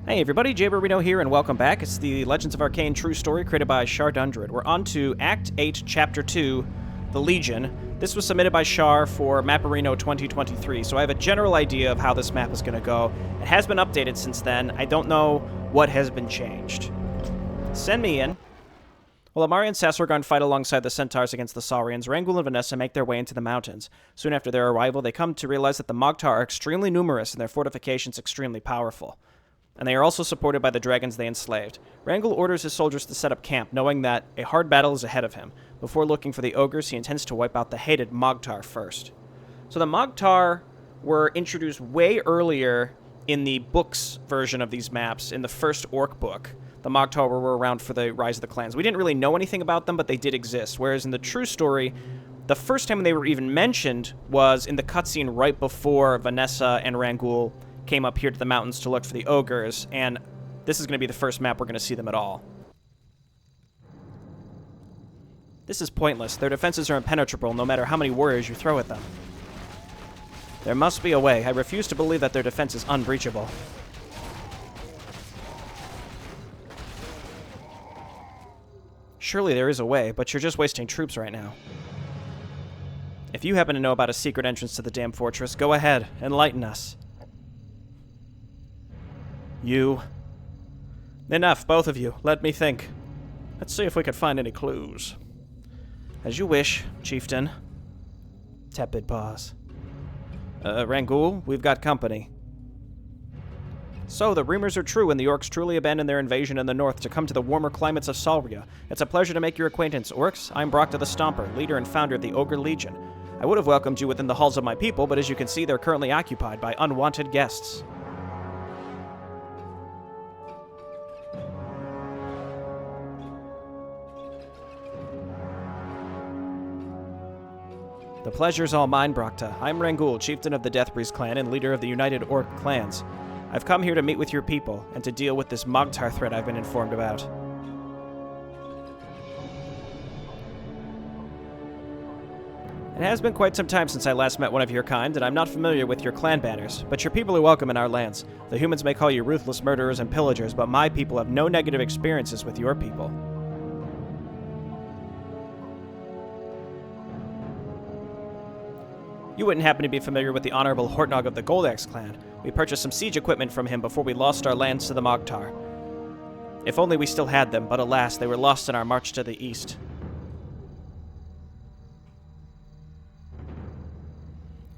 Hey everybody, Jay Reno here, and welcome back. It's the Legends of Arkain true story created by Shar Dundred. We're on to Act 8, Chapter 2, The Legion. This was submitted by Shar for Mapperino 2023, so I have a general idea of how this map is going to go. It has been updated since then. I don't know what has been changed. Send me in. While Amari and Sassorgon fight alongside the Centaurs against the Saurians, Rangul and Vanessa make their way into the mountains. Soon after their arrival, they come to realize that the Mogtar are extremely numerous and their fortifications extremely powerful. And they are also supported by the dragons they enslaved. Rangul orders his soldiers to set up camp, knowing that a hard battle is ahead of him. Before looking for the ogres, he intends to wipe out the hated Mogtar first. So the Mogtar were introduced way earlier in the books version of these maps, in the first Orc book. The Mogtar were around for the Rise of the Clans. We didn't really know anything about them, but they did exist. Whereas in the true story, the first time they were even mentioned was in the cutscene right before Vanessa and Rangul came up here to the mountains to look for the ogres, and this is going to be the first map we're going to see them at all. This is pointless. Their defenses are impenetrable no matter how many warriors you throw at them. There must be a way. I refuse to believe that their defense is unbreachable. Surely there is a way, but you're just wasting troops right now. If you happen to know about a secret entrance to the damn fortress, go ahead, enlighten us. You. Enough, both of you. Let me think. Let's see if we could find any clues. As you wish, chieftain. Tepid pause. Rangul, we've got company. So, the rumors are true, and the Orcs truly abandoned their invasion in the north to come to the warmer climates of Salria. It's a pleasure to make your acquaintance, Orcs. I'm Brockta the Stomper, leader and founder of the Ogre Legion. I would have welcomed you within the halls of my people, but as you can see, they're currently occupied by unwanted guests. The pleasure's all mine, Brockta. I'm Rangul, chieftain of the Deathbreeze clan and leader of the United Orc clans. I've come here to meet with your people, and to deal with this Mogtar threat I've been informed about. It has been quite some time since I last met one of your kind, and I'm not familiar with your clan banners, but your people are welcome in our lands. The humans may call you ruthless murderers and pillagers, but my people have no negative experiences with your people. You wouldn't happen to be familiar with the Honorable Hortnog of the Goldax clan. We purchased some siege equipment from him before we lost our lands to the Mogtar. If only we still had them, but alas, they were lost in our march to the east.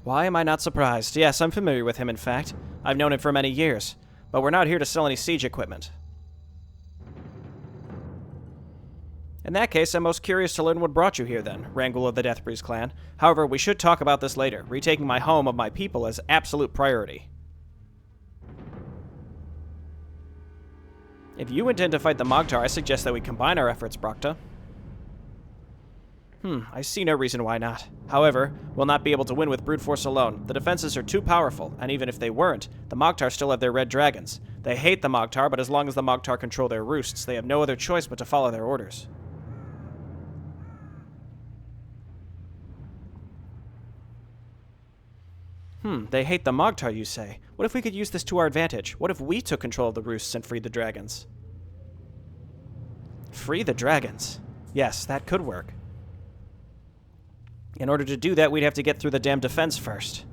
Why am I not surprised? Yes, I'm familiar with him, in fact. I've known him for many years. But we're not here to sell any siege equipment. In that case, I'm most curious to learn what brought you here then, Rangul of the Deathbreeze clan. However, we should talk about this later. Retaking my home of my people is absolute priority. If you intend to fight the Mogtar, I suggest that we combine our efforts, Brockta. I see no reason why not. However, we'll not be able to win with brute force alone. The defenses are too powerful, and even if they weren't, the Mogtar still have their red dragons. They hate the Mogtar, but as long as the Mogtar control their roosts, they have no other choice but to follow their orders. They hate the Mogtar, you say. What if we could use this to our advantage? What if we took control of the roosts and freed the dragons? Free the dragons? Yes, that could work. In order to do that, we'd have to get through the damn defense first.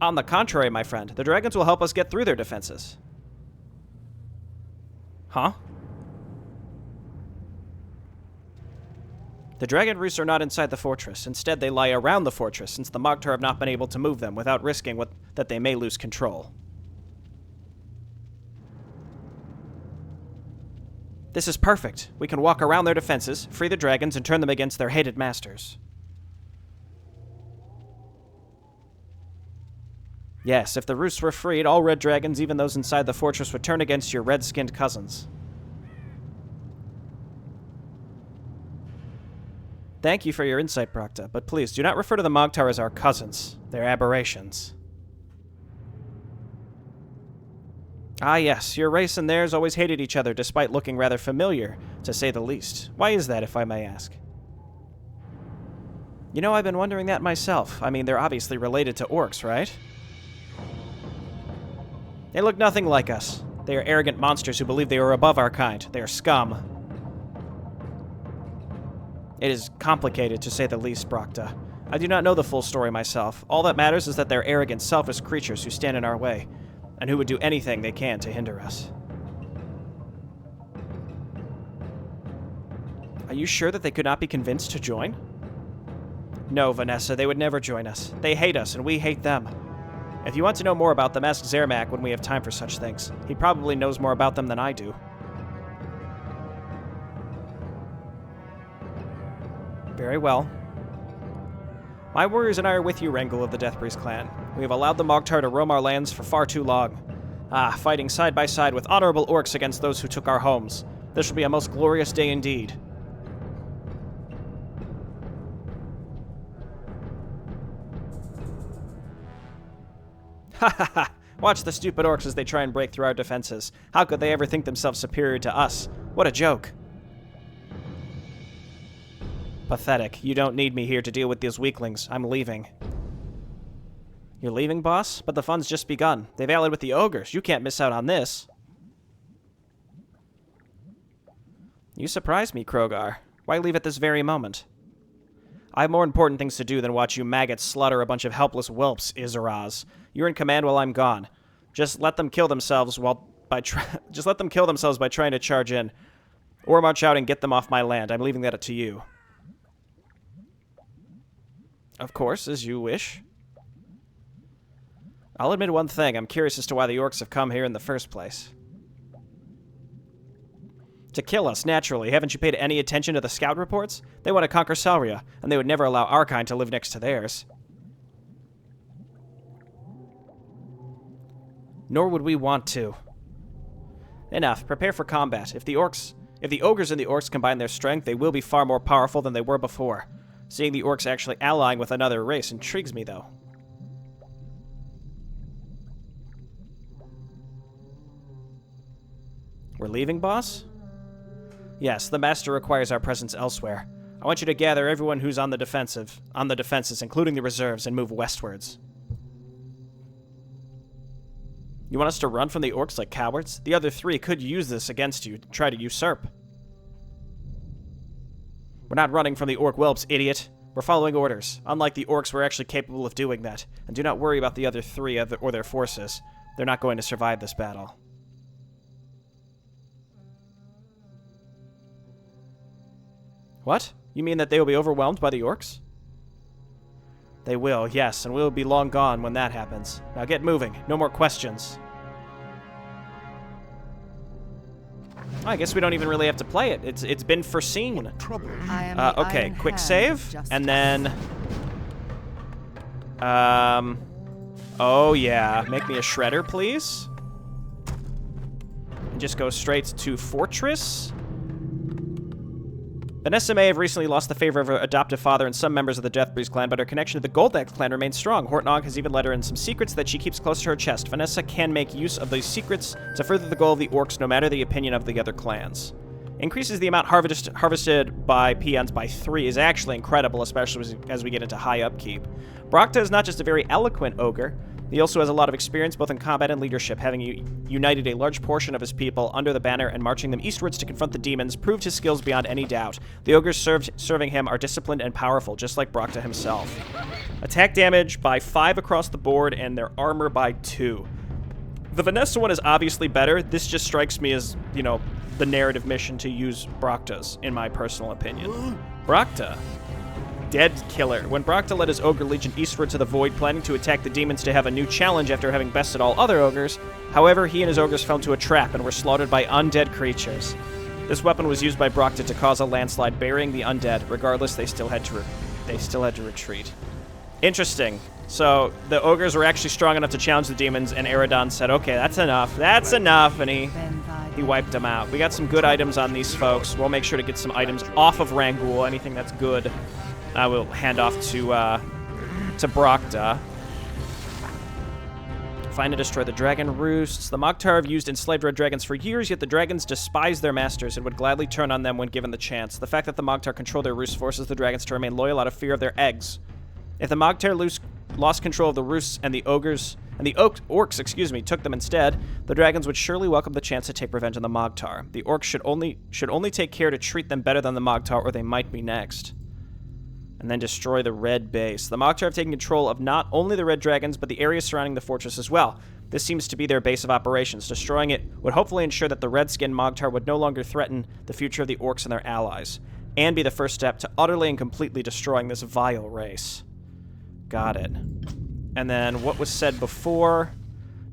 On the contrary, my friend, the dragons will help us get through their defenses. Huh? The dragon roosts are not inside the fortress. Instead, they lie around the fortress, since the Mogtar have not been able to move them without risking that they may lose control. This is perfect. We can walk around their defenses, free the dragons, and turn them against their hated masters. Yes, if the roosts were freed, all red dragons, even those inside the fortress, would turn against your red-skinned cousins. Thank you for your insight, Brockta, but please do not refer to the Mogtar as our cousins. They're aberrations. Ah yes, your race and theirs always hated each other despite looking rather familiar, to say the least. Why is that, if I may ask? You know, I've been wondering that myself. I mean, they're obviously related to Orcs, right? They look nothing like us. They are arrogant monsters who believe they are above our kind. They are scum. It is complicated, to say the least, Brokta. I do not know the full story myself. All that matters is that they're arrogant, selfish creatures who stand in our way, and who would do anything they can to hinder us. Are you sure that they could not be convinced to join? No, Vanessa, they would never join us. They hate us, and we hate them. If you want to know more about them, ask Zermac when we have time for such things. He probably knows more about them than I do. Very well. My warriors and I are with you, Rangel of the Deathbreeze clan. We have allowed the Mogtar to roam our lands for far too long. Fighting side by side with honorable orcs against those who took our homes. This will be a most glorious day indeed. Ha ha ha! Watch the stupid orcs as they try and break through our defenses. How could they ever think themselves superior to us? What a joke. Pathetic. You don't need me here to deal with these weaklings. I'm leaving. You're leaving, boss? But the fun's just begun. They've allied with the ogres. You can't miss out on this. You surprise me, Krogar. Why leave at this very moment? I have more important things to do than watch you maggots slaughter a bunch of helpless whelps, Izaraz. You're in command while I'm gone. Just let them kill themselves by trying to charge in, or march out and get them off my land. I'm leaving that to you. Of course, as you wish. I'll admit one thing. I'm curious as to why the orcs have come here in the first place. To kill us, naturally. Haven't you paid any attention to the scout reports? They want to conquer Salria, and they would never allow Arkain to live next to theirs. Nor would we want to. Enough. Prepare for combat. If the ogres and the orcs combine their strength, they will be far more powerful than they were before. Seeing the orcs actually allying with another race intrigues me, though. We're leaving, boss? Yes, the Master requires our presence elsewhere. I want you to gather everyone who's on the defenses, including the reserves, and move westwards. You want us to run from the orcs like cowards? The other three could use this against you to try to usurp. We're not running from the orc whelps, idiot. We're following orders. Unlike the orcs, we're actually capable of doing that. And do not worry about the other three or their forces. They're not going to survive this battle. What? You mean that they will be overwhelmed by the orcs? They will, yes, and we'll be long gone when that happens. Now get moving. No more questions. I guess we don't even really have to play it. It's been foreseen. Okay, quick save, and then... Oh yeah, make me a shredder, please. And just go straight to Fortress. Vanessa may have recently lost the favor of her adoptive father and some members of the Deathbreeze clan, but her connection to the Goldax clan remains strong. Hortnog has even let her in some secrets that she keeps close to her chest. Vanessa can make use of these secrets to further the goal of the orcs, no matter the opinion of the other clans. Increases the amount harvested by peons by 3 is actually incredible, especially as we get into high upkeep. Brokta is not just a very eloquent ogre, he also has a lot of experience both in combat and leadership, having united a large portion of his people under the banner and marching them eastwards to confront the demons, proved his skills beyond any doubt. The ogres serving him are disciplined and powerful, just like Brokta himself. Attack damage by 5 across the board, and their armor by 2. The Vanessa one is obviously better. This just strikes me as, you know, the narrative mission to use Brokta's, in my personal opinion. Brokta. Dead killer. When Brokta led his ogre legion eastward to the void, planning to attack the demons to have a new challenge after having bested all other ogres, however, he and his ogres fell into a trap and were slaughtered by undead creatures. This weapon was used by Brokta to cause a landslide, burying the undead. Regardless, they still had to retreat. Interesting. So the ogres were actually strong enough to challenge the demons, and Eredon said, "Okay, that's enough. That's enough," and he wiped them out. We got some good items on these folks. We'll make sure to get some items off of Rangul. Anything that's good, I will hand off to Brokta. Find and destroy the dragon roosts. The Mogtar have used enslaved red dragons for years, yet the dragons despise their masters and would gladly turn on them when given the chance. The fact that the Mogtar control their roosts forces the dragons to remain loyal out of fear of their eggs. If the Mogtar lost control of the roosts and the ogres and the orcs, excuse me, took them instead, the dragons would surely welcome the chance to take revenge on the Mogtar. The orcs should only take care to treat them better than the Mogtar, or they might be next. And then destroy the red base. The Mogtar have taken control of not only the red dragons, but the areas surrounding the fortress as well. This seems to be their base of operations. Destroying it would hopefully ensure that the red-skinned Mogtar would no longer threaten the future of the orcs and their allies, and be the first step to utterly and completely destroying this vile race. Got it. And then what was said before?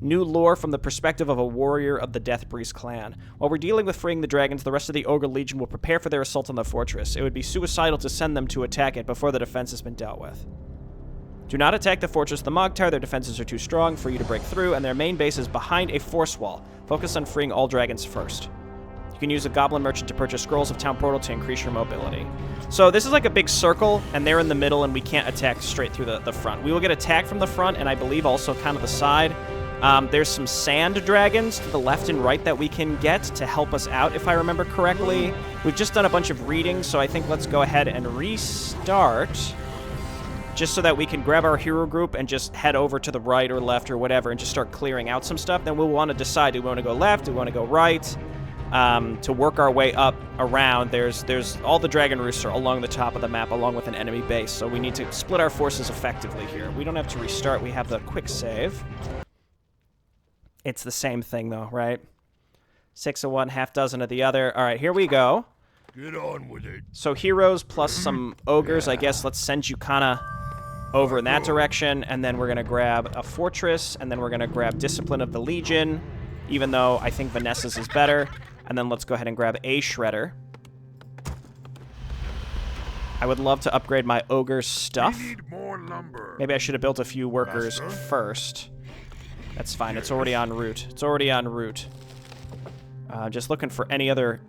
New lore from the perspective of a warrior of the Deathbreeze clan. While we're dealing with freeing the dragons, the rest of the Ogre Legion will prepare for their assault on the fortress. It would be suicidal to send them to attack it before the defense has been dealt with. Do not attack the fortress of the Mogtar. Their defenses are too strong for you to break through, and their main base is behind a force wall. Focus on freeing all dragons first. You can use a goblin merchant to purchase scrolls of town portal to increase your mobility. So this is like a big circle, and they're in the middle, and we can't attack straight through the front. We will get attacked from the front, and I believe also kind of the side. There's some sand dragons to the left and right that we can get to help us out, if I remember correctly. We've just done a bunch of readings, so I think let's go ahead and restart, just so that we can grab our hero group and just head over to the right or left or whatever and just start clearing out some stuff. Then we'll want to decide, do we want to go left, do we want to go right, to work our way up around. There's all the dragon roosts are along the top of the map, along with an enemy base, so we need to split our forces effectively here. We don't have to restart. We have the quick save. It's the same thing, though, right? 6 of one, half dozen of the other. All right, here we go. Get on with it. So heroes plus some ogres, I guess. Let's send you kind of over in that direction, and then we're going to grab a fortress, and then we're going to grab Discipline of the Legion, even though I think Vanessa's is better. And then let's go ahead and grab a Shredder. I would love to upgrade my ogre stuff. We need more lumber. Maybe I should have built a few workers first. That's fine. It's already en route. It's already en route. Just looking for any other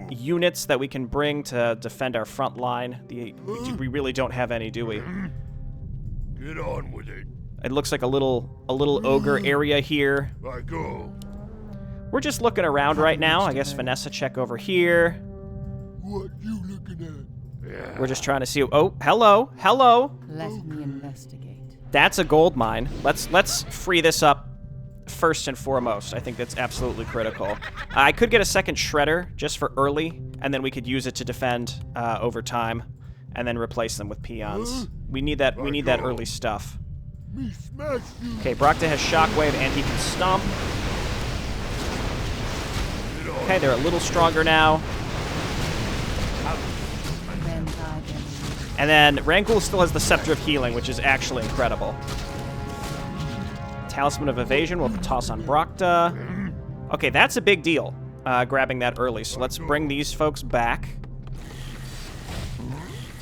units that we can bring to defend our front line. We really don't have any, do we? Get on with it. It looks like a little ogre area here. I go. We're just looking around right now. I guess Vanessa, check over here. What you looking at? Yeah. We're just trying to see. Oh, hello, hello. Let me investigate. That's a gold mine. Let's free this up first and foremost. I think that's absolutely critical. I could get a second shredder just for early, and then we could use it to defend over time, and then replace them with peons. We need that. We need that early stuff. Me smash you. Okay, Brockta has shockwave, and he can stomp. Okay, they're a little stronger now. And then Rangul still has the Scepter of Healing, which is actually incredible. Talisman of Evasion we'll toss on Brockta. Okay, that's a big deal, grabbing that early. So let's bring these folks back.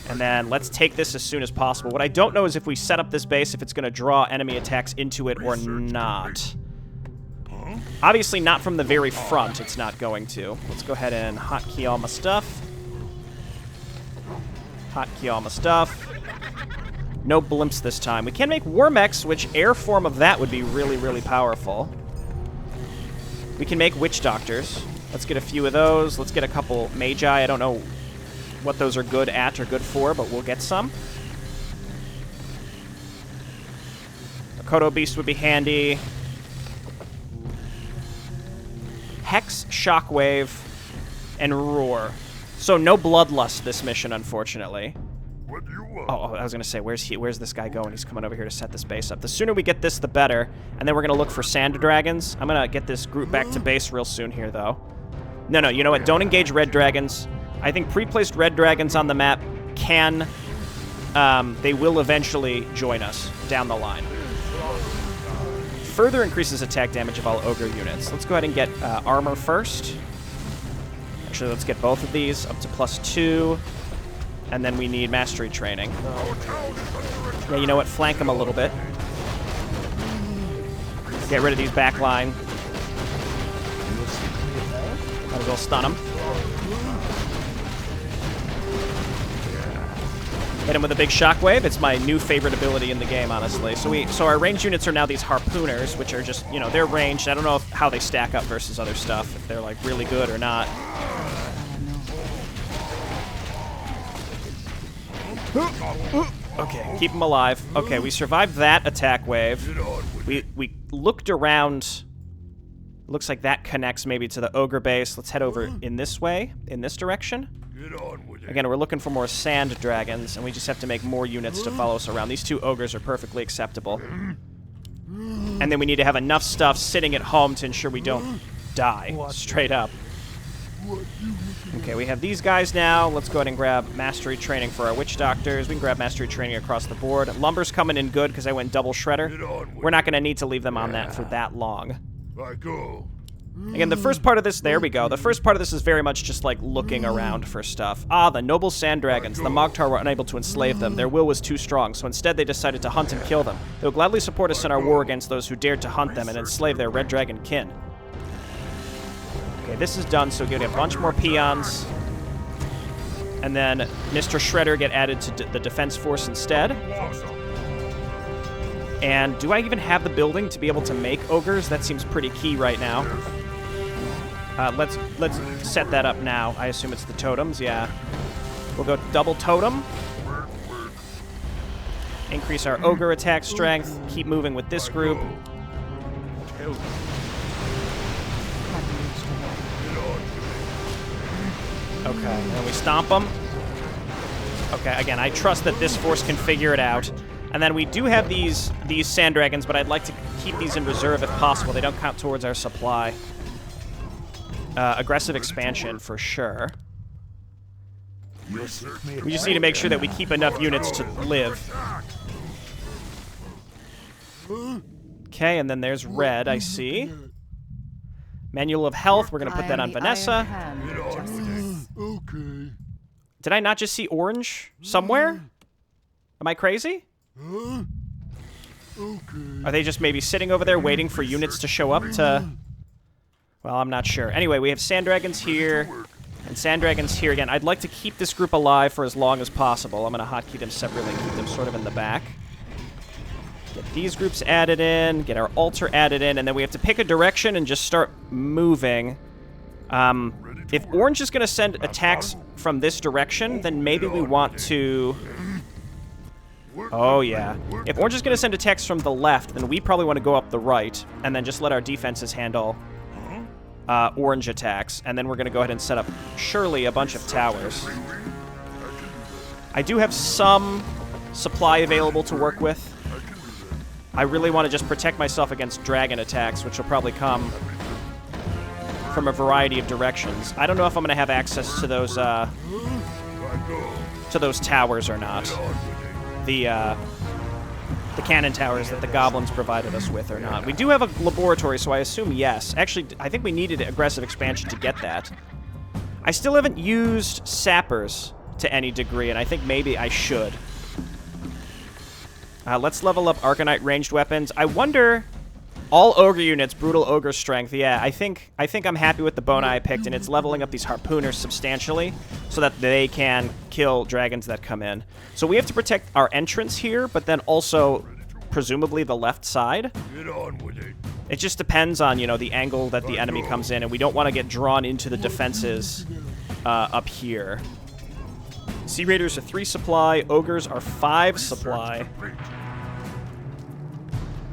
And then let's take this as soon as possible. What I don't know is if we set up this base, if it's going to draw enemy attacks into it or not. Obviously not from the very front, it's not going to. Let's go ahead and hotkey all my stuff. Hotkey all my stuff. No blimps this time. We can make war mechs, which air form of that would be really, really powerful. We can make witch doctors. Let's get a few of those. Let's get a couple magi. I don't know what those are good at or good for, but we'll get some. A Kodo Beast would be handy. Hex, Shockwave, and Roar. So no Bloodlust this mission, unfortunately. What do you want? Oh, I was gonna say, where's this guy going? He's coming over here to set this base up. The sooner we get this, the better. And then we're gonna look for Sand Dragons. I'm gonna get this group back to base real soon here, though. No, you know what? Don't engage Red Dragons. I think pre-placed Red Dragons on the map can, they will eventually join us down the line. Further increases attack damage of all ogre units. Let's go ahead and get armor first. Actually, let's get both of these up to +2. And then we need mastery training. Yeah, you know what? Flank them a little bit. Get rid of these back line. Might as well stun them. Hit him with a big shockwave. It's my new favorite ability in the game, honestly. So our ranged units are now these harpooners, which are just, you know, they're ranged. I don't know how they stack up versus other stuff, if they're like really good or not. Okay, keep them alive. Okay, we survived that attack wave. We looked around. Looks like that connects maybe to the ogre base. Let's head over in this way, in this direction. Again, we're looking for more sand dragons, and we just have to make more units to follow us around. These 2 ogres are perfectly acceptable. And then we need to have enough stuff sitting at home to ensure we don't die, straight up. Okay, we have these guys now. Let's go ahead and grab mastery training for our witch doctors. We can grab mastery training across the board. Lumber's coming in good because I went double shredder. We're not going to need to leave them on that for that long. Again, the first part of this, there we go. The first part of this is very much just like looking around for stuff. Ah, the noble sand dragons. The Mogtar were unable to enslave them. Their will was too strong, so instead they decided to hunt and kill them. They will gladly support us in our war against those who dared to hunt them and enslave their red dragon kin. Okay, this is done, so we're going to get a bunch more peons. And then Mr. Shredder get added to the defense force instead. And do I even have the building to be able to make ogres? That seems pretty key right now. Let's set that up now. I assume it's the totems, yeah. We'll go double totem. Increase our ogre attack strength. Keep moving with this group. Okay, and we stomp them. Okay, again, I trust that this force can figure it out. And then we do have these sand dragons, but I'd like to keep these in reserve if possible. They don't count towards our supply. Aggressive expansion for sure. We just need to make sure that we keep enough units to live. Okay, and then there's red, I see. Manual of Health, we're going to put that on Vanessa. Okay. Did I not just see orange somewhere? Am I crazy? Okay. Are they just maybe sitting over there waiting for units to show up to... Well, I'm not sure. Anyway, we have sand dragons here and sand dragons here again. I'd like to keep this group alive for as long as possible. I'm going to hotkey them separately and keep them sort of in the back. Get these groups added in, get our altar added in, and then we have to pick a direction and just start moving. If orange is going to send attacks from this direction, then maybe we want to... Oh, yeah. If orange is going to send attacks from the left, then we probably want to go up the right, and then just let our defenses handle orange attacks. And then we're going to go ahead and set up, surely, a bunch of towers. I do have some supply available to work with. I really want to just protect myself against dragon attacks, which will probably come from a variety of directions. I don't know if I'm going to have access to those towers or not. The cannon towers that the goblins provided us with or not. We do have a laboratory, so I assume yes. Actually, I think we needed aggressive expansion to get that. I still haven't used sappers to any degree, and I think maybe I should. Let's level up Arcanite ranged weapons. I wonder... All ogre units, brutal ogre strength. Yeah, I think I'm happy with the bone I picked, and it's leveling up these harpooners substantially so that they can kill dragons that come in. So we have to protect our entrance here, but then also presumably the left side. Get on with it. It just depends on, you know, the angle that the enemy comes in, and we don't want to get drawn into the defenses up here. Sea Raiders are 3 supply, ogres are 5 supply.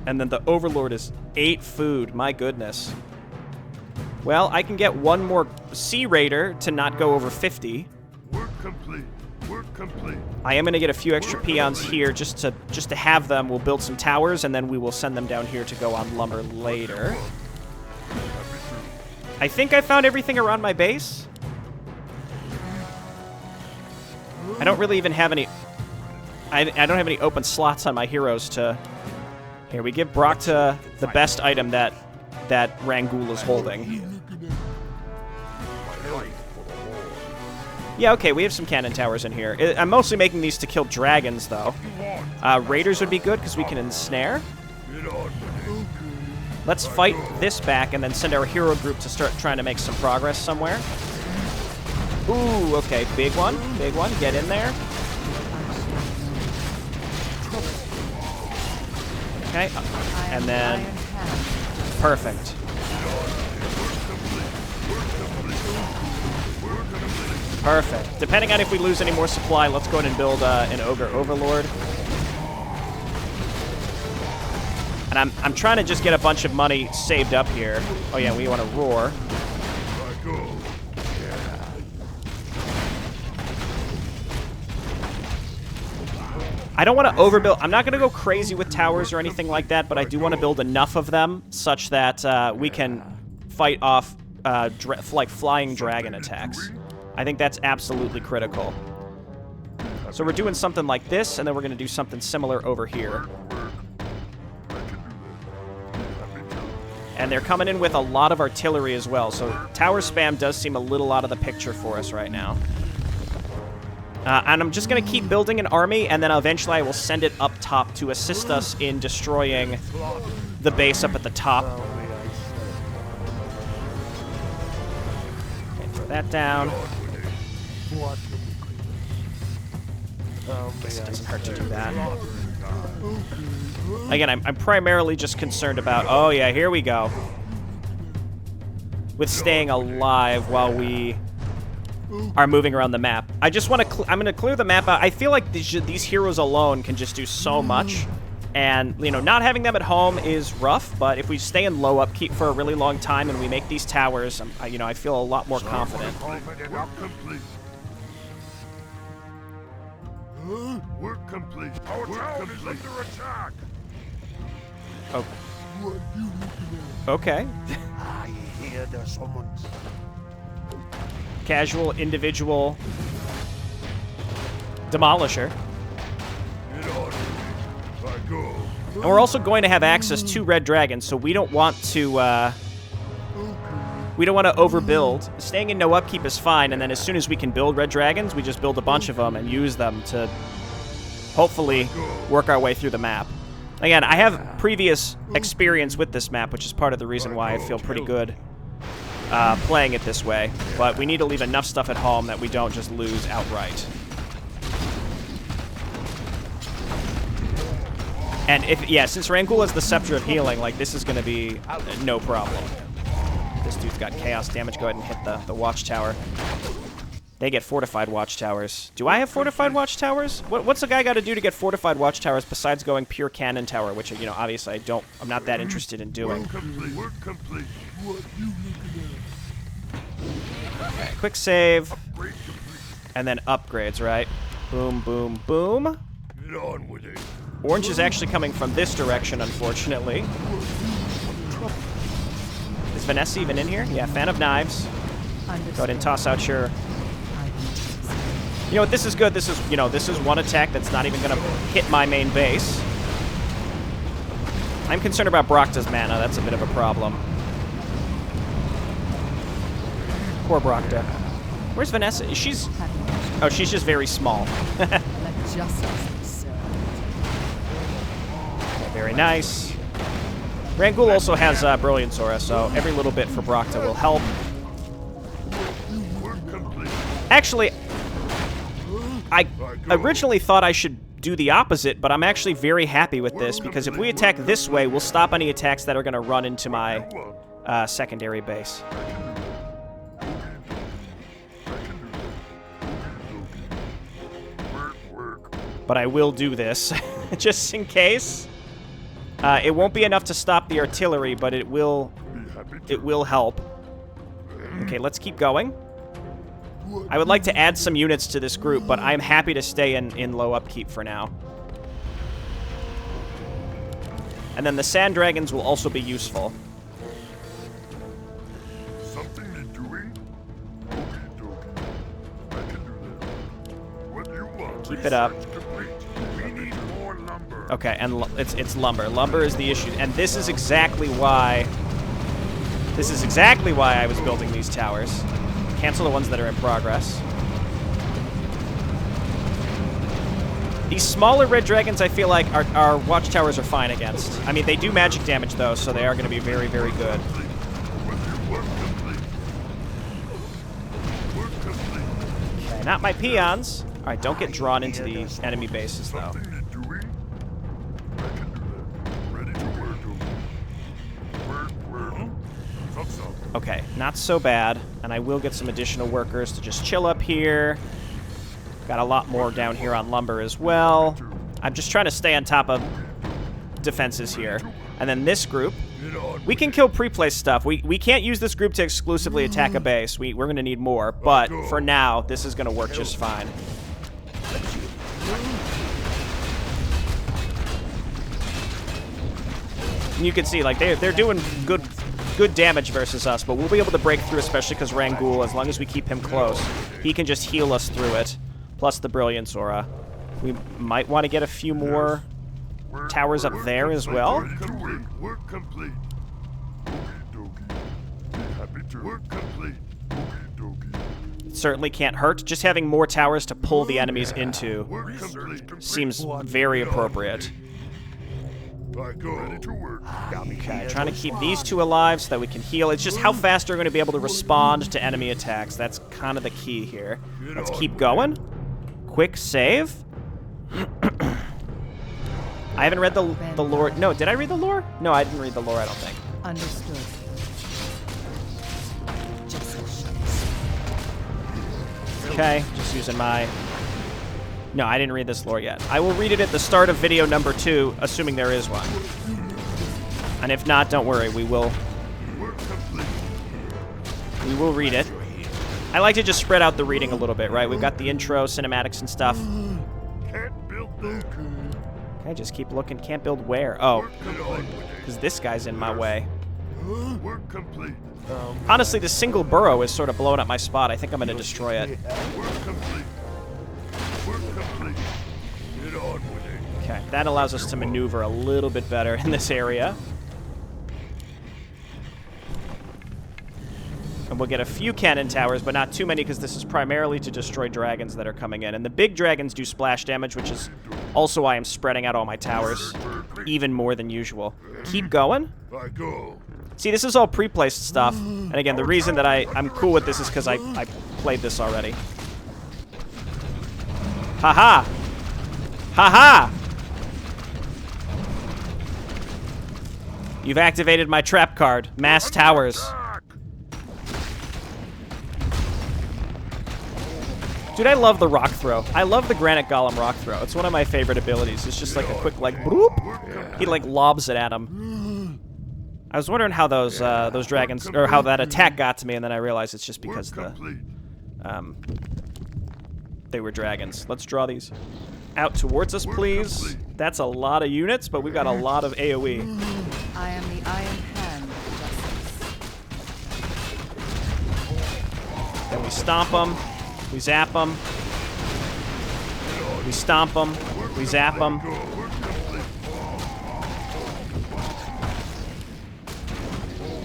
And then the Overlord is 8 food. My goodness. Well, I can get one more Sea Raider to not go over 50. Work complete. Work complete. I am going to get a few extra peons here just to have them. We'll build some towers, and then we will send them down here to go on lumber later. I think I found everything around my base. I don't really even have any... I don't have any open slots on my heroes to... Here, we give Brockta the best item that Rangul is holding. Yeah, okay, we have some cannon towers in here. I'm mostly making these to kill dragons, though. Raiders would be good, because we can ensnare. Let's fight this back and then send our hero group to start trying to make some progress somewhere. Ooh, okay, big one, get in there. Okay, and then, perfect. Perfect. Depending on if we lose any more supply, let's go ahead and build an Ogre Overlord. And I'm trying to just get a bunch of money saved up here. Oh yeah, we want to roar. I go. I don't want to overbuild. I'm not going to go crazy with towers or anything like that, but I do want to build enough of them such that we can fight off like flying dragon attacks. I think that's absolutely critical. So we're doing something like this, and then we're going to do something similar over here. And they're coming in with a lot of artillery as well, so tower spam does seem a little out of the picture for us right now. And I'm just going to keep building an army, and then eventually I will send it up top to assist us in destroying the base up at the top. Okay, throw that down. Guess it doesn't hurt to do that. Again, I'm primarily just concerned about... Oh, yeah, here we go. With staying alive while we are moving around the map. I just want to... I'm going to clear the map out. I feel like these heroes alone can just do so much. And, you know, not having them at home is rough, but if we stay in low upkeep for a really long time and we make these towers, you know, I feel a lot more confident. Work complete. Our town is under attack. Oh. Okay. I hear the summons. Casual, individual demolisher. Get on with it. I go. And we're also going to have access to red dragons, so we don't want to overbuild. Staying in no upkeep is fine, and then as soon as we can build red dragons, we just build a bunch of them and use them to hopefully work our way through the map. Again, I have previous experience with this map, which is part of the reason why I feel pretty good playing it this way. But we need to leave enough stuff at home that we don't just lose outright. And since Rangul has the Scepter of Healing, like, this is going to be no problem. This dude's got chaos damage. Go ahead and hit the watchtower. They get fortified watchtowers. Do I have fortified watchtowers? What's a guy got to do to get fortified watchtowers besides going pure cannon tower, which, you know, obviously I'm not that interested in doing. Work complete. Okay, quick save. And then upgrades, right? Boom, boom, boom. Get on with it. Orange is actually coming from this direction, unfortunately. Is Vanessa even in here? Yeah, fan of knives. Go ahead and toss out your... You know what, this is good. This is one attack that's not even going to hit my main base. I'm concerned about Brocta's mana. That's a bit of a problem. Poor Brocta. Where's Vanessa? Oh, she's just very small. Okay, very nice. Rangul also has Brilliant Aura, so every little bit for Brocta will help. Actually, I originally thought I should do the opposite, but I'm actually very happy with this, because if we attack this way, we'll stop any attacks that are going to run into my secondary base. But I will do this, just in case. It won't be enough to stop the artillery, but it will help. Okay, let's keep going. I would like to add some units to this group, but I'm happy to stay in low upkeep for now. And then the sand dragons will also be useful. Something you're doing? I can do that. What do you want? Keep it up. We need more lumber. Okay, and it's lumber. Lumber is the issue, and this is exactly why. This is exactly why I was building these towers. Cancel the ones that are in progress. These smaller red dragons, I feel like our watchtowers are fine against. I mean, they do magic damage, though, so they are going to be very, very good. Okay, not my peons. All right, don't get drawn into the enemy bases, though. Okay, not so bad. And I will get some additional workers to just chill up here. Got a lot more down here on lumber as well. I'm just trying to stay on top of defenses here. And then this group, Get on we can kill pre-placed stuff. We can't use this group to exclusively attack a base. We're going to need more, but for now, this is going to work just fine. And you can see, like, they're doing good damage versus us, but we'll be able to break through, especially because Rangul, as long as we keep him close, he can just heal us through it, plus the Brilliance Aura. We might want to get a few more towers up there as well. Work complete. Happy to. Work complete. It certainly can't hurt. Just having more towers to pull the enemies into Work complete. seems very appropriate. I go. Ready to work. Okay, trying to keep these two alive so that we can heal. It's just how fast we're going to be able to respond to enemy attacks. That's kind of the key here. Let's keep going. Quick save. I haven't read the lore. No, did I read the lore? No, I didn't read the lore, I don't think. Understood. Okay, just using my... No, I didn't read this lore yet. I will read it at the start of video number 2, assuming there is one. And if not, don't worry, we will read it. I like to just spread out the reading a little bit, right? We've got the intro, cinematics, and stuff. Can't build there. Okay, just keep looking. Can't build where? Oh, because this guy's in my way. Work complete. Honestly, the single burrow is sort of blowing up my spot. I think I'm going to destroy it. Work complete. Work complete. Get on with it. Okay, that allows us to maneuver a little bit better in this area. And we'll get a few cannon towers, but not too many, because this is primarily to destroy dragons that are coming in. And the big dragons do splash damage, which is also why I'm spreading out all my towers even more than usual. Keep going. I go. See, this is all pre-placed stuff. And again, the reason that I'm cool with this is because I played this already. Haha! Haha! You've activated my trap card. Mass towers. Dude, I love the rock throw. I love the granite golem rock throw. It's one of my favorite abilities. It's just like a quick, like, bloop. He, like, lobs it at him. I was wondering how those dragons, or how that attack got to me, and then I realized it's just because they were dragons. Let's draw these out towards us, please. That's a lot of units, but we've got a lot of AoE. I am the Iron Hand of justice. Then we stomp them. We zap them. We stomp them. We zap them.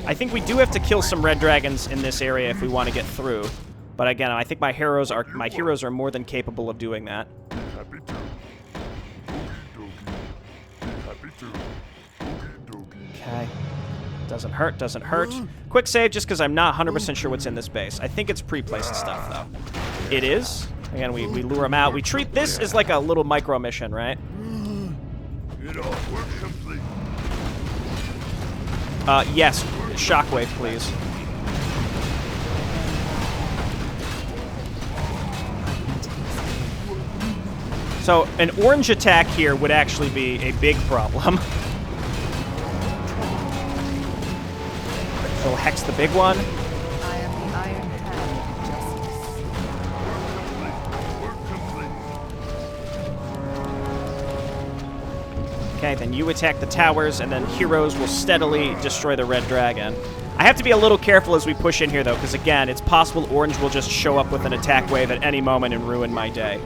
I think we do have to kill some red dragons in this area if we want to get through. But again, I think my heroes are more than capable of doing that. Happy to. Happy to. Okay. Doesn't hurt, doesn't hurt. Quick save just because I'm not 100% sure what's in this base. I think it's pre-placed stuff, though. It is. Again, we lure them out. We treat this as like a little micro mission, right? Get on. Work complete. Yes. Shockwave, please. So, an orange attack here would actually be a big problem. So, hex the big one. I am the Iron Hand of justice. Okay, then you attack the towers, and then heroes will steadily destroy the red dragon. I have to be a little careful as we push in here, though, because, again, it's possible orange will just show up with an attack wave at any moment and ruin my day.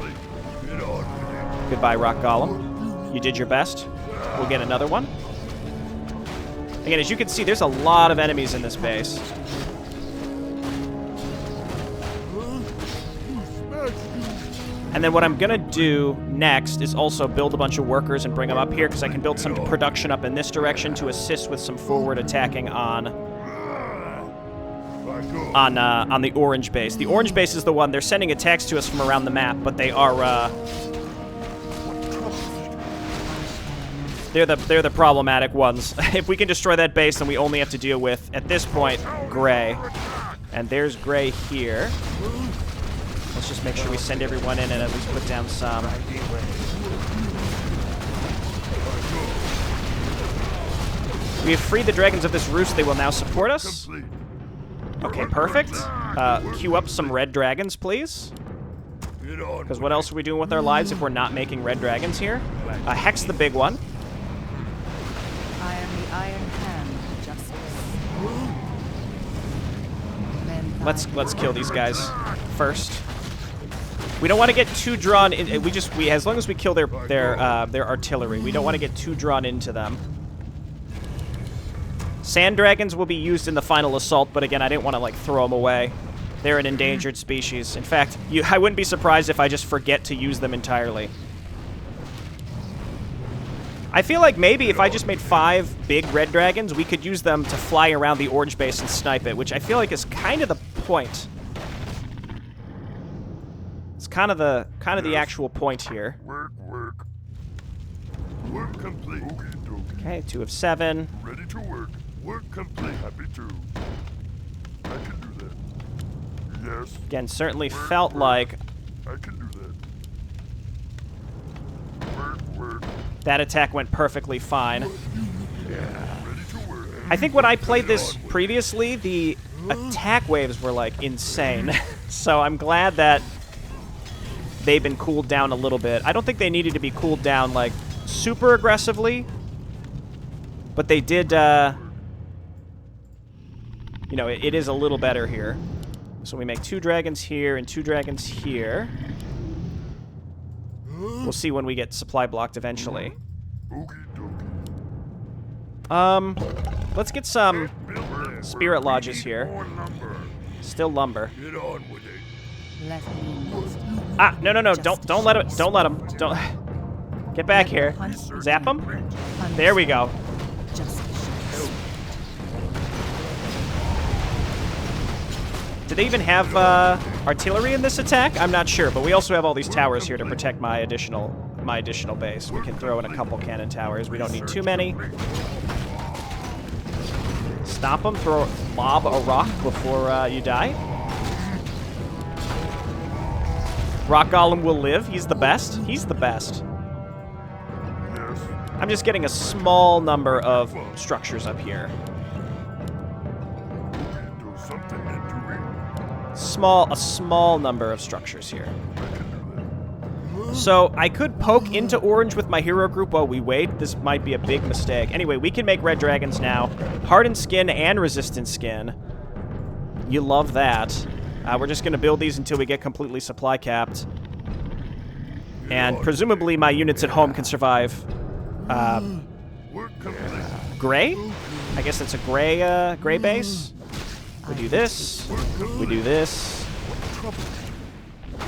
Goodbye, Rock Golem. You did your best. We'll get another one. Again, as you can see, there's a lot of enemies in this base. And then what I'm going to do next is also build a bunch of workers and bring them up here, because I can build some production up in this direction to assist with some forward attacking on the orange base. The orange base is the one. They're sending attacks to us from around the map, but they are... They're the problematic ones. If we can destroy that base, then we only have to deal with, at this point, Gray. And there's Gray here. Let's just make sure we send everyone in and at least put down some. We have freed the dragons of this roost. They will now support us. Complete. Okay, perfect. Queue up some red dragons, please. Get on. Because what else are we doing with our lives if we're not making red dragons here? Hex the big one. I am the Iron Hand of Justice. Men Let's kill these guys first. We don't want to get too drawn in. We as long as we kill their artillery, we don't want to get too drawn into them. Sand dragons will be used in the final assault, but again, I didn't want to like throw them away. They're an endangered species. In fact, I wouldn't be surprised if I just forget to use them entirely. I feel like maybe if I just made 5 big red dragons, we could use them to fly around the orange base and snipe it, which I feel like is kind of the point. It's kind of the actual point here. Work. Work complete. Okay, 2 of 7. Ready to work. Work complete. Happy to. I can do that. Yes. Again, certainly felt like I can do that. Work. that attack went perfectly fine. Ready to work. I think when I played this previously, the attack waves were like insane. So I'm glad that they've been cooled down a little bit. I don't think they needed to be cooled down like super aggressively, but they did, you know, it is a little better here. So we make 2 dragons here and 2 dragons here. We'll see when we get supply blocked eventually. Let's get some spirit lodges here. Still lumber. Get on with it. Let me move. Ah, no, don't let him, don't. Get back here. Zap him. There we go. Justice. Do they even have artillery in this attack? I'm not sure, but we also have all these towers here to protect my additional base. We can throw in a couple cannon towers. We don't need too many. Stop them. Lob a rock before you die. Rock Golem will live. He's the best. He's the best. I'm just getting a small number of structures up here. Do something into it. A small number of structures here. So I could poke into orange with my hero group while we wait. This might be a big mistake. Anyway, we can make red dragons now. Hardened skin and resistant skin. You love that. We're just going to build these until we get completely supply capped. And presumably my units at home can survive. Work complete. Gray? I guess it's a gray base. We do this. We do this.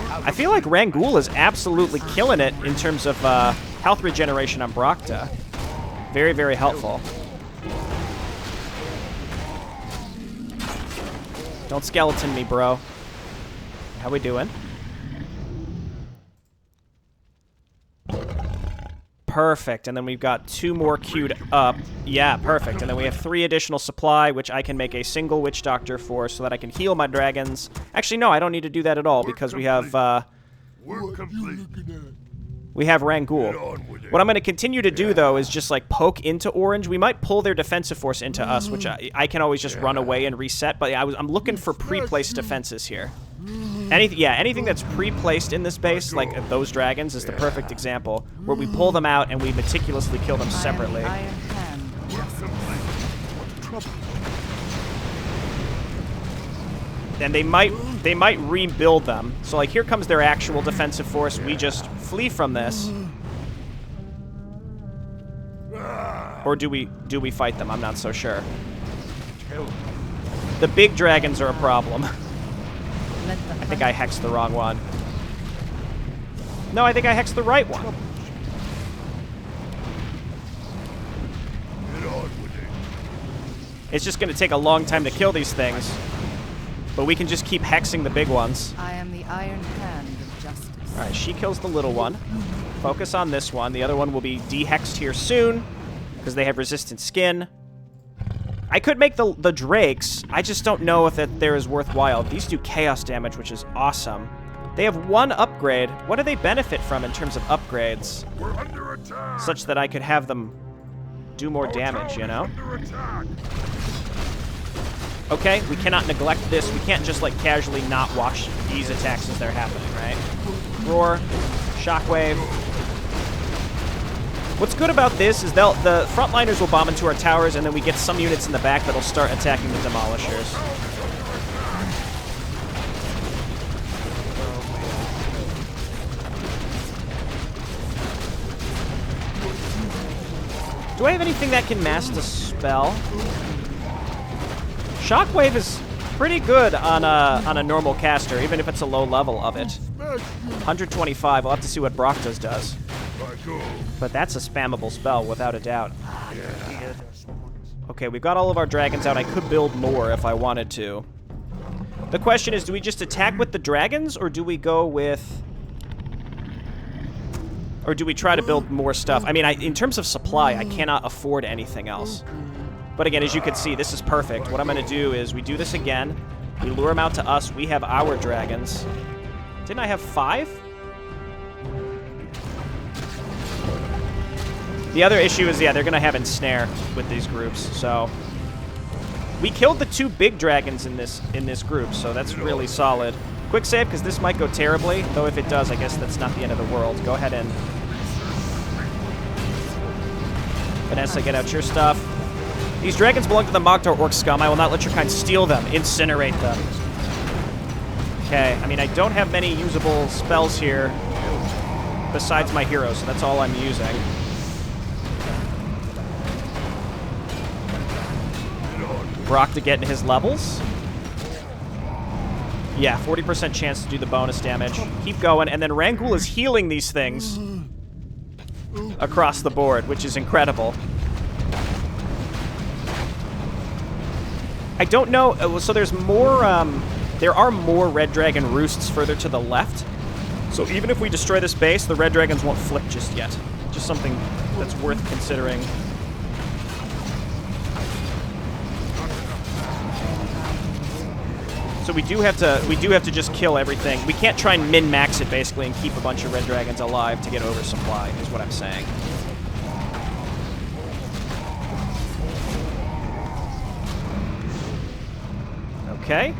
I feel like Rangul is absolutely killing it in terms of health regeneration on Brocta. Very, very helpful. Don't skeleton me, bro. How we doing? Perfect. And then we've got 2 more queued up. Yeah, perfect. And then we have 3 additional supply, which I can make a single witch doctor for so that I can heal my dragons. Actually, no, I don't need to do that at all because we have Work complete. Rangul. What I'm going to continue to do, though, is just, like, poke into orange. We might pull their defensive force into us, which I can always just run away and reset. But I'm looking for pre-placed defenses here. Anything that's pre-placed in this base, like those dragons, is the perfect example, where we pull them out and we meticulously kill them separately. I am the Iron Hand of Justice. And they might rebuild them. So like here comes their actual defensive force. We just flee from this. Or do we fight them? I'm not so sure. The big dragons are a problem. I think I hexed the wrong one. No, I think I hexed the right one. It's just going to take a long time to kill these things. But we can just keep hexing the big ones. I am the Iron Hand of Justice. Alright, she kills the little one. Focus on this one. The other one will be de-hexed here soon, because they have resistant skin. I could make the drakes. I just don't know if they're as worthwhile. These do chaos damage, which is awesome. They have 1 upgrade. What do they benefit from in terms of upgrades? We're under attack. Such that I could have them do more damage, you know? Under attack. Okay, we cannot neglect this. We can't just, like, casually not watch these attacks as they're happening, right? Roar, shockwave. What's good about this is the frontliners will bomb into our towers, and then we get some units in the back that'll start attacking the demolishers. Do I have anything that can mask the spell? Shockwave is pretty good on a normal caster, even if it's a low level of it. 125. We'll have to see what Brocta's does. But that's a spammable spell, without a doubt. Okay, we've got all of our dragons out. I could build more if I wanted to. The question is, do we just attack with the dragons, or do we go with... Or do we try to build more stuff? I mean, in terms of supply, I cannot afford anything else. But again, as you can see, this is perfect. What I'm going to do is we do this again. We lure them out to us. We have our dragons. Didn't I have 5? The other issue is, yeah, they're going to have ensnare with these groups. So we killed the 2 big dragons in this group, so that's really solid. Quick save, because this might go terribly. Though if it does, I guess that's not the end of the world. Go ahead and... Vanessa, get out your stuff. These dragons belong to the Mogdar Orc scum. I will not let your kind steal them. Incinerate them. Okay, I mean, I don't have many usable spells here besides my hero, so that's all I'm using. Brock to get in his levels. Yeah, 40% chance to do the bonus damage. Keep going, and then Rangul is healing these things across the board, which is incredible. I don't know, so there's more, there are more Red Dragon roosts further to the left. So even if we destroy this base, the Red Dragons won't flip just yet. Just something that's worth considering. So we do have to just kill everything. We can't try and min-max it basically and keep a bunch of Red Dragons alive to get oversupply, is what I'm saying. Okay.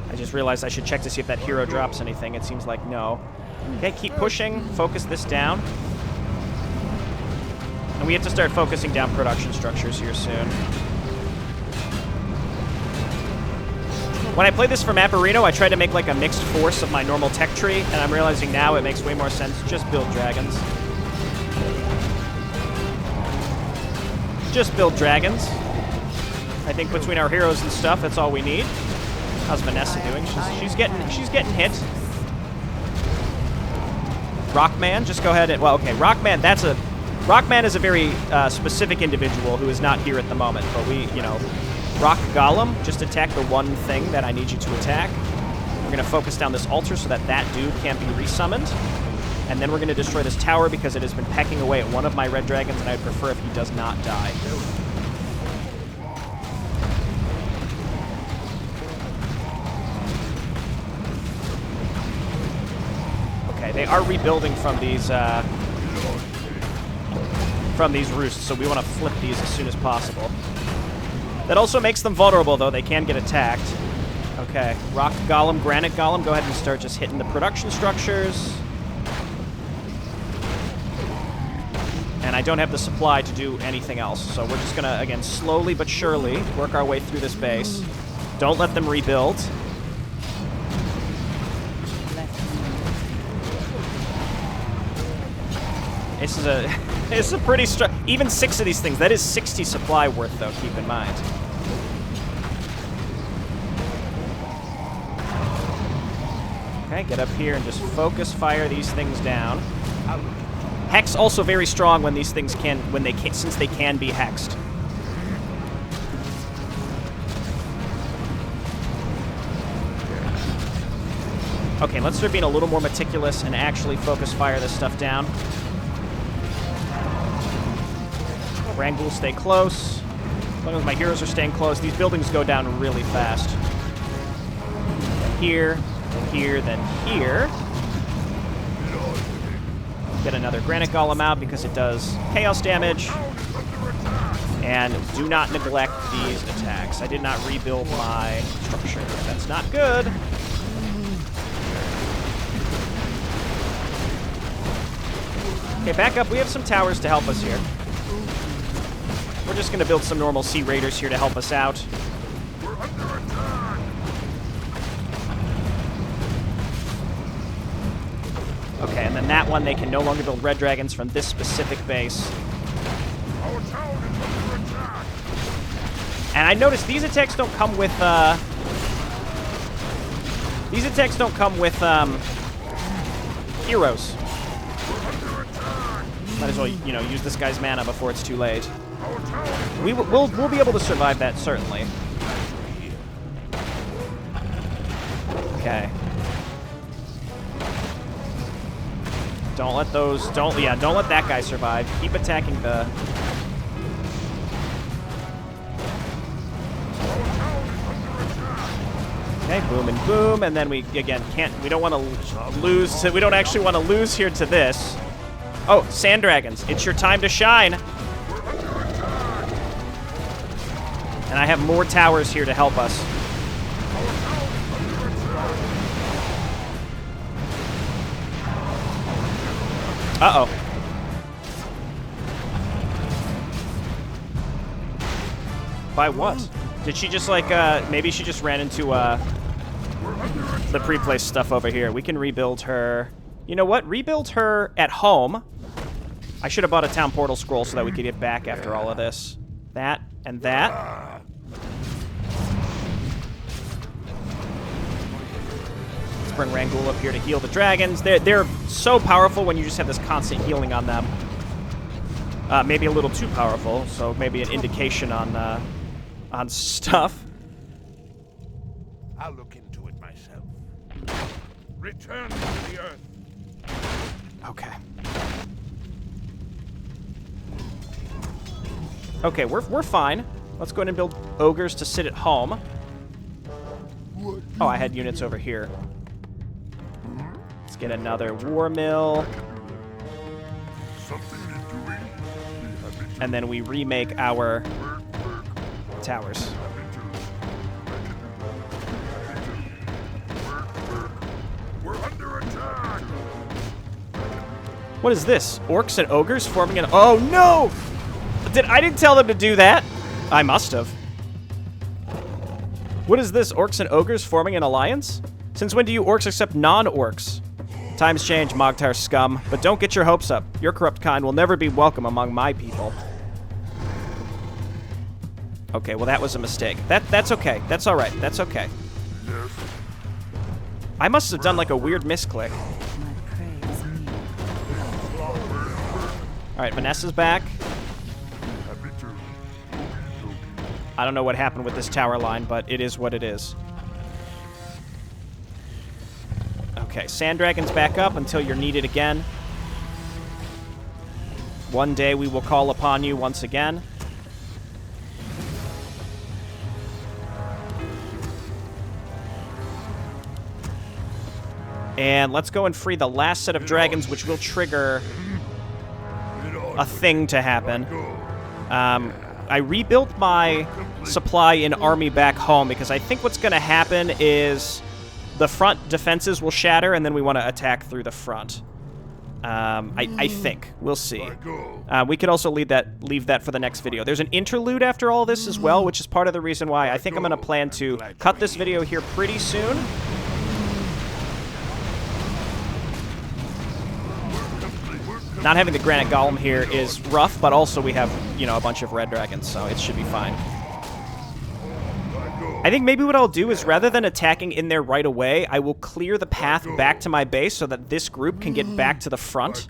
I just realized I should check to see if that hero drops anything. It seems like no. Okay, keep pushing. Focus this down. And we have to start focusing down production structures here soon. When I played this for Mapperino, I tried to make like a mixed force of my normal tech tree, and I'm realizing now it makes way more sense to just build dragons. Just build dragons. I think between our heroes and stuff, that's all we need. How's Vanessa doing? She's getting hit. Rockman, just go ahead and well, okay, Rockman is a very specific individual who is not here at the moment, but we, you know. Rock Golem, just attack the one thing that I need you to attack. We're going to focus down this altar so that that dude can't be resummoned. And then we're going to destroy this tower because it has been pecking away at one of my red dragons, and I'd prefer if he does not die. Okay, they are rebuilding from these roosts, so we want to flip these as soon as possible. That also makes them vulnerable, though. They can get attacked. Okay. Rock Golem, Granite Golem, go ahead and start just hitting the production structures. And I don't have the supply to do anything else, so we're just going to, again, slowly but surely work our way through this base. Don't let them rebuild. This is a... It's a pretty even 6 of these things. That is 60 supply worth, though, keep in mind. Okay, get up here and just focus fire these things down. Hex also very strong when these things since they can be hexed. Okay, let's start being a little more meticulous and actually focus fire this stuff down. Rangul, stay close. As long as my heroes are staying close, these buildings go down really fast. Here, then here, then here. Get another granite golem out because it does chaos damage. And do not neglect these attacks. I did not rebuild my structure. That's not good. Okay, back up. We have some towers to help us here. We're just going to build some normal Sea Raiders here to help us out. We're under attack. Okay, and then that one, they can no longer build red dragons from this specific base. Our town is under attack. And I noticed these attacks don't come with, These attacks don't come with, heroes. We're under attack. Might as well, you know, use this guy's mana before it's too late. Our town is We'll be able to survive that, certainly. Okay. Don't let those, don't let that guy survive. Keep attacking the... Okay, boom and boom, and then we, again, we don't want to lose, we don't actually want to lose here to this. Oh, sand dragons, it's your time to shine. And I have more towers here to help us. Uh-oh. By what? Did she just, like, maybe she just ran into, the pre-placed stuff over here. We can rebuild her. You know what? Rebuild her at home. I should have bought a town portal scroll so that we could get back after all of this. That and that. Let's bring Rangul up here to heal the dragons. They're so powerful when you just have this constant healing on them. Maybe a little too powerful, so maybe an indication on stuff. I'll look into it myself. Return to the earth. Okay. Okay, we're fine. Let's go ahead and build ogres to sit at home. Oh, I had units over here. Let's get another war mill. Something you're doing. Be happy to And then we remake our towers. We're under attack. What is this? Orcs and ogres forming an... Oh, no! I didn't tell them to do that. I must have. What is this? Orcs and ogres forming an alliance? Since when do you orcs accept non-orcs? Times change, Mogtar scum, but don't get your hopes up. Your corrupt kind will never be welcome among my people. Okay, well that was a mistake. That's okay. That's all right. That's okay. Yes. I must have done like a weird misclick. My prey is near. All right, Vanessa's back. Happy to. I don't know what happened with this tower line, but it is what it is. Okay, Sand Dragon's back up until you're needed again. One day we will call upon you once again. And let's go and free the last set of dragons, which will trigger a thing to happen. I rebuilt my supply in army back home because I think what's going to happen is the front defenses will shatter and then we want to attack through the front. I think. We'll see. We could also leave that for the next video. There's an interlude after all this as well, which is part of the reason why I think I'm going to plan to cut this video here pretty soon. Not having the granite golem here is rough, but also we have, you know, a bunch of red dragons, so it should be fine. I think maybe what I'll do is rather than attacking in there right away, I will clear the path back to my base so that this group can get back to the front.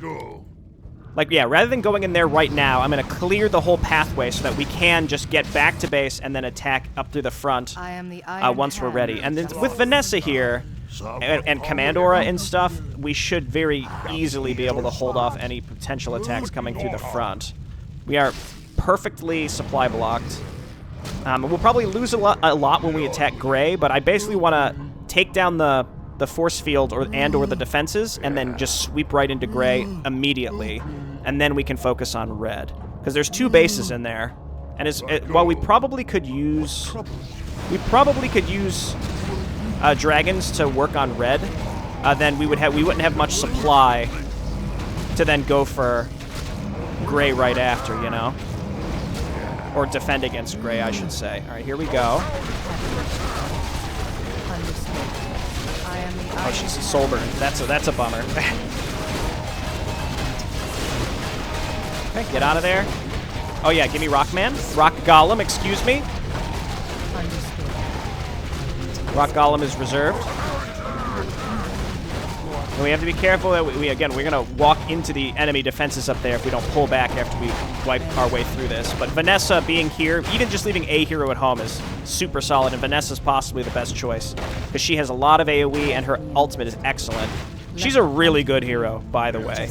Like, yeah, rather than going in there right now, I'm going to clear the whole pathway so that we can just get back to base and then attack up through the front once we're ready. And then with Vanessa here and Command Aura and stuff, we should very easily be able to hold off any potential attacks coming through the front. We are perfectly supply blocked. We'll probably lose a lot when we attack Gray, but I basically want to take down the the force field or the defenses, and then just sweep right into gray immediately, and then we can focus on red. Because there's 2 bases in there, and while we probably could use dragons to work on red, then we wouldn't have much supply to then go for gray right after, you know, or defend against gray, I should say. All right, here we go. Oh, she's a soul burn. That's a bummer. Okay, get out of there. Oh yeah, give me Rockman. Rock Golem, excuse me. Rock Golem is reserved. And we have to be careful that we're gonna walk into the enemy defenses up there if we don't pull back after we wipe our way through this. But Vanessa being here, even just leaving a hero at home is super solid, and Vanessa's possibly the best choice because she has a lot of AoE and her ultimate is excellent. She's a really good hero, by the way.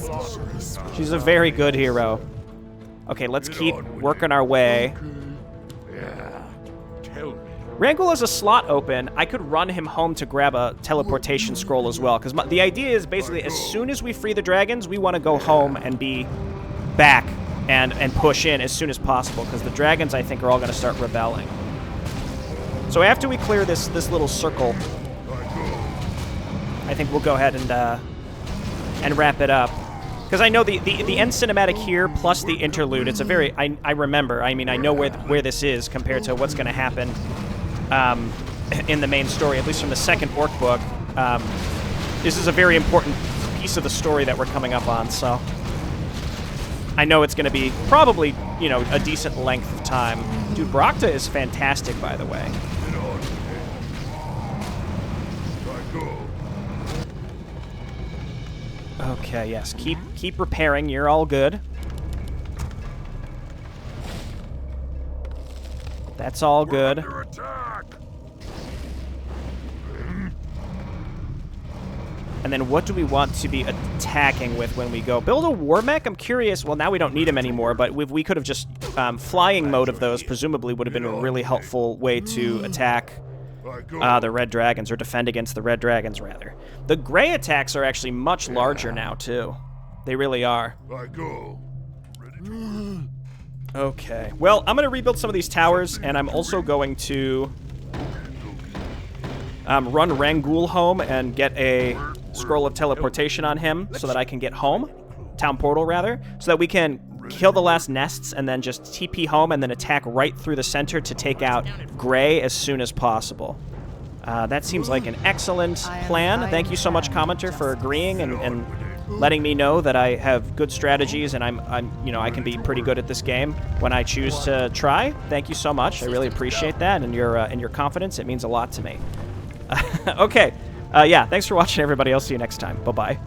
She's a very good hero. Okay, let's keep working our way. Rangul has a slot open. I could run him home to grab a teleportation scroll as well, because the idea is basically as soon as we free the dragons, we want to go home and be back and push in as soon as possible, because the dragons, I think, are all going to start rebelling. So after we clear this little circle, I think we'll go ahead and wrap it up. Because I know the end cinematic here plus the interlude, it's a very... I remember, I mean, I know where this is compared to what's going to happen in the main story, at least from the second Orc book. This is a very important piece of the story that we're coming up on, so... I know it's going to be probably, you know, a decent length of time. Dude, Brakta is fantastic, by the way. Okay, yes. Keep repairing. You're all good. That's all good. And then what do we want to be attacking with when we go? Build a war mech? I'm curious. Well, now we don't need them anymore, but we could have just... flying mode of those presumably would have been a really helpful way to attack the red dragons, or defend against the red dragons, rather. The gray attacks are actually much larger now, too. They really are. Okay. Well, I'm going to rebuild some of these towers, and I'm also going to run Rangul home and get a scroll of teleportation on him so that I can get home. Town portal, rather. So that we can kill the last nests and then just TP home and then attack right through the center to take out Gray as soon as possible. That seems like an excellent plan. Thank you so much, Commenter, for agreeing and letting me know that I have good strategies and I can be pretty good at this game when I choose to try. Thank you so much. I really appreciate that, and your confidence. It means a lot to me. Okay. Yeah, thanks for watching, everybody. I'll see you next time. Bye-bye.